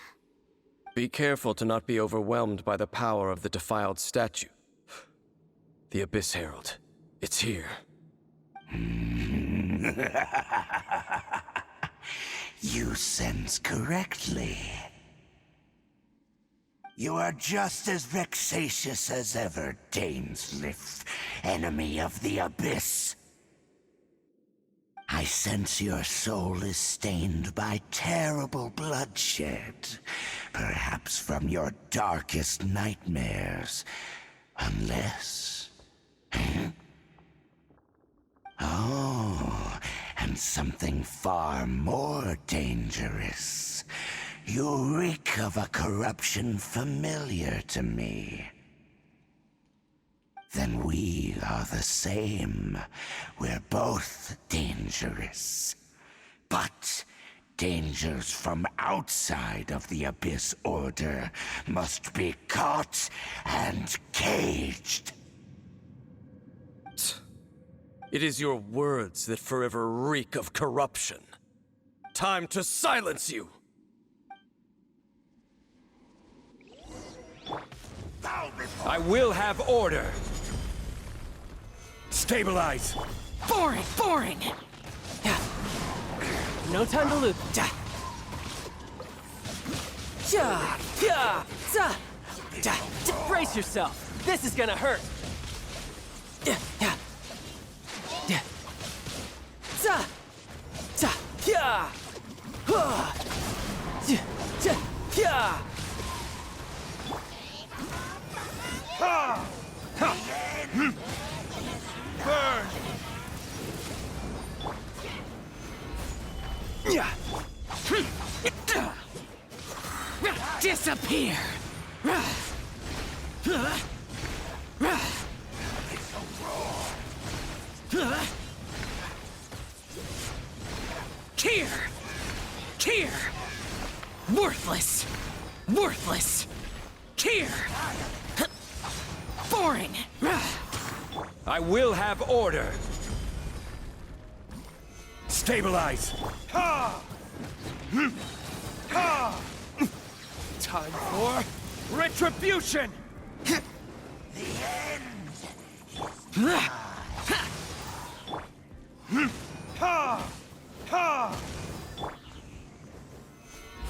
Be careful to not be overwhelmed by the power of the defiled statue. The Abyss Herald. It's here. You sense correctly. You are just as vexatious as ever, Dainsleif, enemy of the Abyss. I sense your soul is stained by terrible bloodshed, perhaps from your darkest nightmares, unless... Oh, and something far more dangerous. You reek of a corruption familiar to me. Then we are the same. We're both dangerous. But dangers from outside of the Abyss Order must be caught and caged. It is your words that forever reek of corruption. Time to silence you! I will have order! Stabilize! Boring! Boring! No time to lose. Brace yourself! This is gonna hurt! Burn! Disappear! Here! Here! Worthless! Worthless! Here! Boring! I will have order! Stabilize! Time for retribution! The end!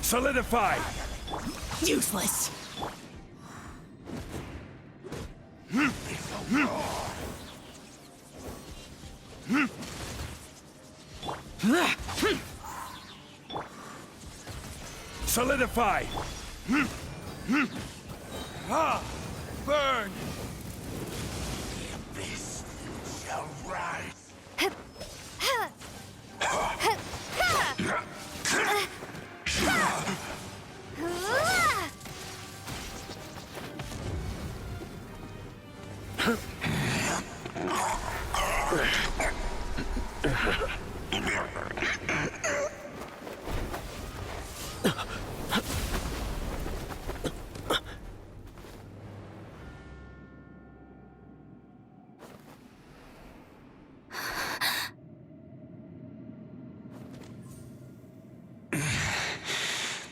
Solidify! Useless! Solidify! Burn! The Abyss shall rise!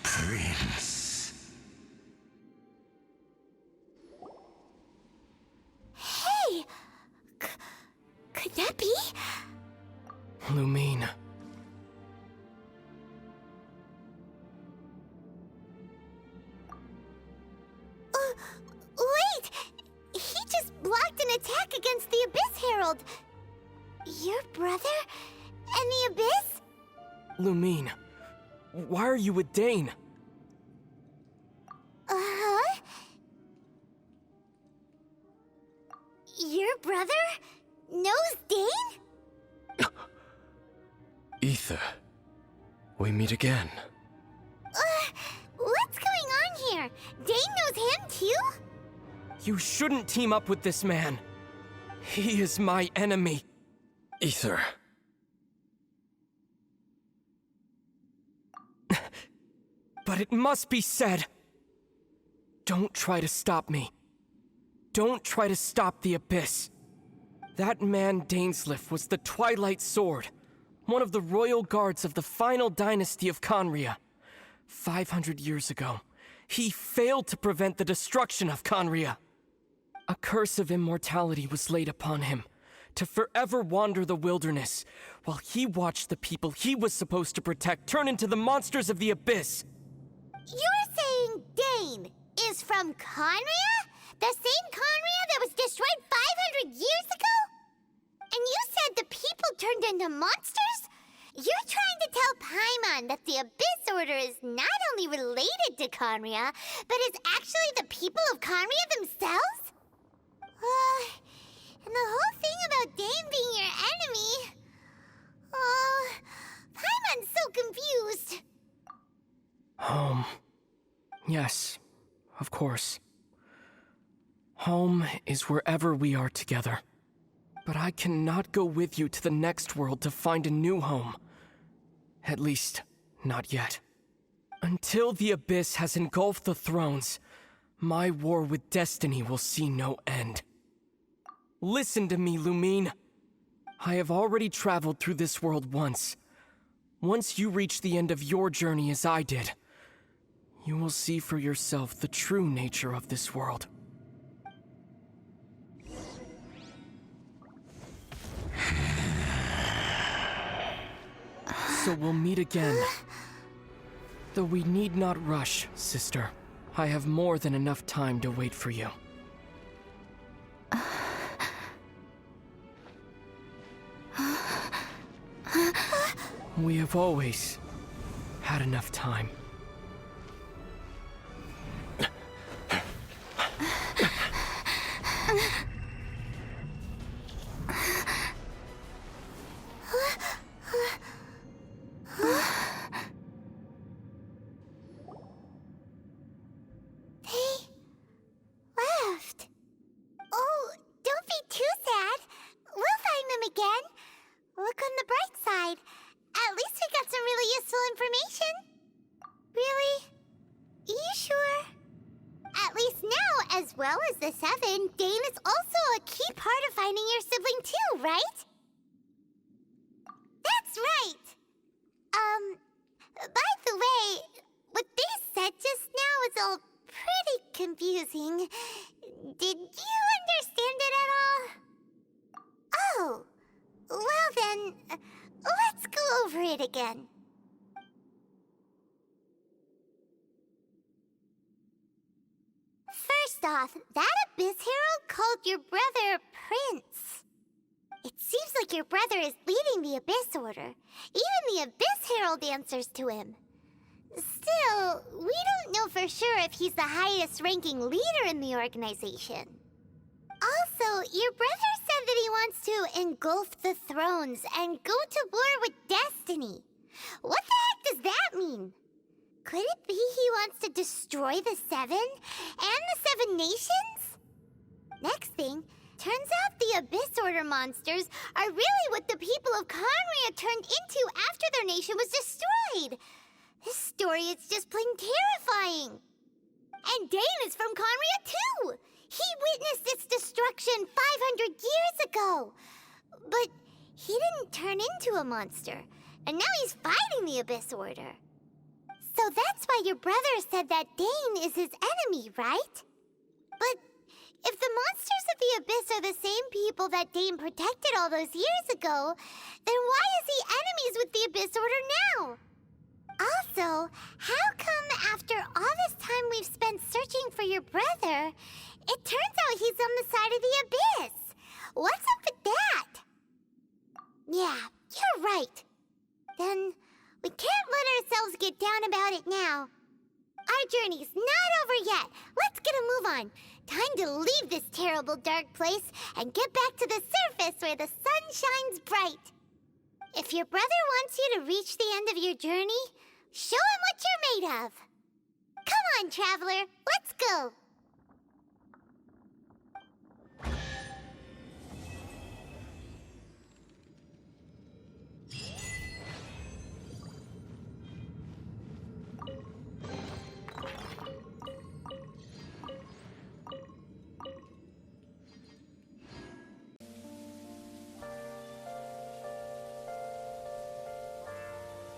Prince. Hey! Could that be? Lumine. Wait! He just blocked an attack against the Abyss Herald! Your brother? And the Abyss? Lumine, why are you with Dane? Uh-huh? Your brother knows Dane? Ether, we meet again. What's going on here? Dane knows him too? You shouldn't team up with this man. He is my enemy. Ether. But it must be said. Don't try to stop me. Don't try to stop the Abyss. That man Dainsleif was the Twilight Sword, one of the royal guards of the final dynasty of Conria. 500 years ago, he failed to prevent the destruction of Conria. A curse of immortality was laid upon him, to forever wander the wilderness, while he watched the people he was supposed to protect turn into the monsters of the Abyss. You're saying Dane is from Conria? The same Conria that was destroyed 500 years ago? And you said the people turned into monsters? You're trying to tell Paimon that the Abyss Order is not only related to Conria, but is actually the people of Conria themselves? And the whole thing about Dane being your enemy... Paimon's so confused. Home. Yes, of course. Home is wherever we are together. But I cannot go with you to the next world to find a new home. At least, not yet. Until the Abyss has engulfed the thrones, my war with destiny will see no end. Listen to me, Lumine. I have already traveled through this world once. Once you reach the end of your journey as I did, you will see for yourself the true nature of this world. So we'll meet again. Though we need not rush, sister. I have more than enough time to wait for you. We have always had enough time. Left. Oh, don't be too sad. We'll find them again. Look on the bright side. At least we got some really useful information. Really? You sure? At least now, as well as the Seven, Dane is also a key part of finding your sibling too, right? That's right! By the way, what they said just now is all pretty confusing. Did you understand it at all? Oh, well then, let's go over it again. First off, that Abyss Herald called your brother Prince. It seems like your brother is leading the Abyss Order. Even the Abyss Herald answers to him. Still, we don't know for sure if he's the highest-ranking leader in the organization. Also, your brother said that he wants to engulf the thrones and go to war with destiny. What the heck does that mean? Could it be he wants to destroy the Seven and the Seven Nations? Next thing, turns out the Abyss Order monsters are really what the people of Conria turned into after their nation was destroyed. This story is just plain terrifying. And Dane is from Conria too. He witnessed its destruction 500 years ago. But he didn't turn into a monster, and now he's fighting the Abyss Order. So that's why your brother said that Dane is his enemy, right? But If the monsters of the Abyss are the same people that Dane protected all those years ago, then why is he enemies with the Abyss Order now? Also, how come after all this time we've spent searching for your brother, it turns out he's on the side of the Abyss? What's up with that? Yeah, you're right. Then we can't let ourselves get down about it now. Our journey's not over yet. Let's get a move on. Time to leave this terrible dark place and get back to the surface where the sun shines bright. If your brother wants you to reach the end of your journey, show him what you're made of. Come on, traveler, let's go.